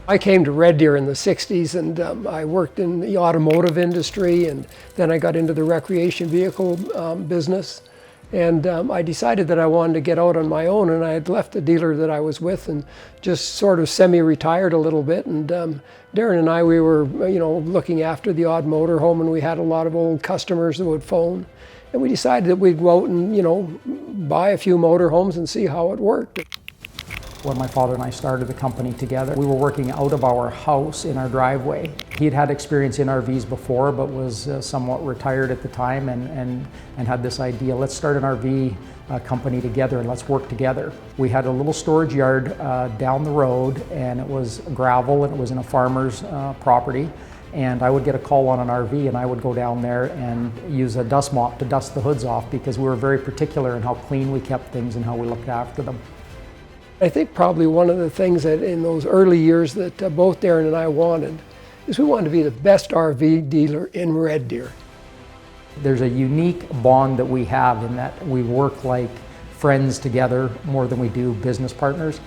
I came to Red Deer in the 60s, and I worked in the automotive industry, and then I got into the recreation vehicle business. And I decided that I wanted to get out on my own, and I had left the dealer that I was with and just sort of semi-retired a little bit. And Darren and I, we were looking after the odd motor home, and we had a lot of old customers that would phone. And we decided that we'd go out and buy a few motor homes and see how it worked. When my father and I started the company together, we were working out of our house in our driveway. He'd had experience in RVs before, but was somewhat retired at the time, and had this idea, let's start an RV company together and let's work together. We had a little storage yard down the road, and it was gravel, and it was in a farmer's property. And I would get a call on an RV, and I would go down there and use a dust mop to dust the hoods off, because we were very particular in how clean we kept things and how we looked after them. I think probably one of the things that in those early years that both Darren and I wanted is we wanted to be the best RV dealer in Red Deer. There's a unique bond that we have in that we work like friends together more than we do business partners.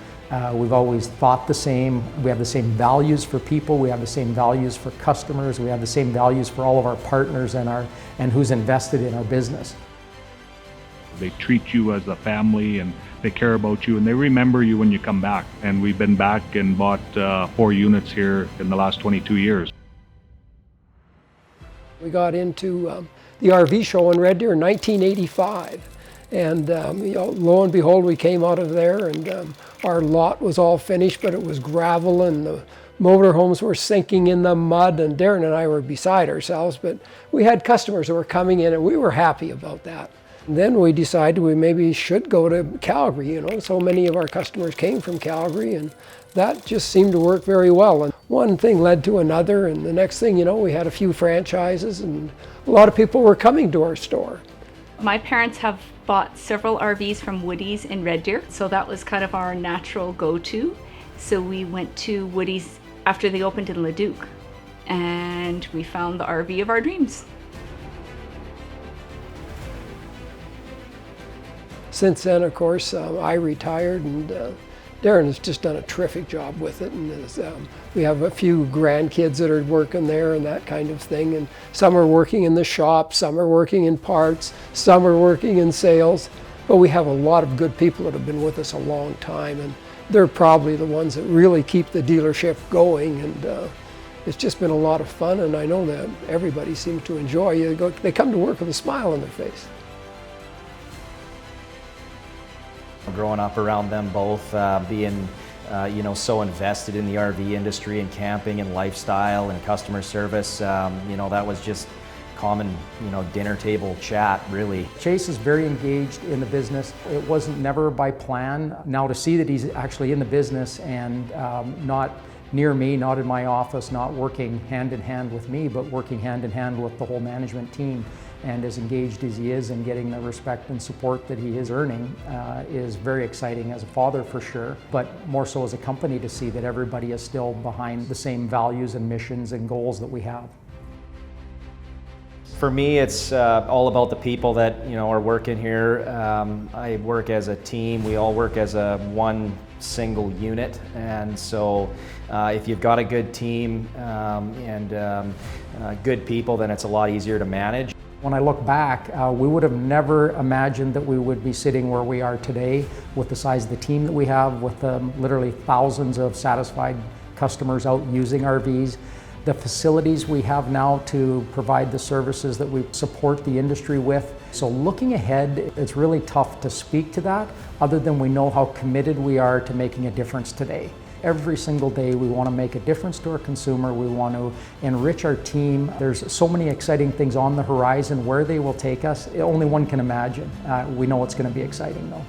We've always thought the same. We have the same values for people. We have the same values for customers. We have the same values for all of our partners and who's invested in our business. They treat you as a family, and they care about you, and they remember you when you come back. And we've been back and bought 4 units here in the last 22 years. We got into the RV show in Red Deer in 1985. And lo and behold, we came out of there, and our lot was all finished, but it was gravel, and the motorhomes were sinking in the mud, and Darren and I were beside ourselves, but we had customers that were coming in, and we were happy about that. And then we decided we maybe should go to Calgary, so many of our customers came from Calgary, and that just seemed to work very well. And one thing led to another, and the next thing we had a few franchises, and a lot of people were coming to our store. My parents have bought several RVs from Woody's in Red Deer, so that was kind of our natural go-to. So we went to Woody's after they opened in Leduc, and we found the RV of our dreams. Since then, of course, I retired, and Darren has just done a terrific job with it. And we have a few grandkids that are working there and that kind of thing. And some are working in the shop, some are working in parts, some are working in sales. But we have a lot of good people that have been with us a long time, and they're probably the ones that really keep the dealership going. And it's just been a lot of fun, and I know that everybody seems to enjoy it. They come to work with a smile on their face. Growing up around them both, being so invested in the RV industry and camping and lifestyle and customer service, that was just common, dinner table chat, really. Chase is very engaged in the business. It wasn't never by plan. Now to see that he's actually in the business and not near me, not in my office, not working hand in hand with me, but working hand in hand with the whole management team, and as engaged as he is and getting the respect and support that he is earning is very exciting as a father for sure, but more so as a company to see that everybody is still behind the same values and missions and goals that we have. For me, it's all about the people that are working here. I work as a team. We all work as one single unit, and so if you've got a good team and good people, then it's a lot easier to manage. When I look back, we would have never imagined that we would be sitting where we are today with the size of the team that we have, with literally thousands of satisfied customers out using RVs. The facilities we have now to provide the services that we support the industry with. So looking ahead, it's really tough to speak to that, other than we know how committed we are to making a difference today. Every single day we want to make a difference to our consumer. We want to enrich our team. There's so many exciting things on the horizon. Where they will take us, only one can imagine. We know it's going to be exciting though.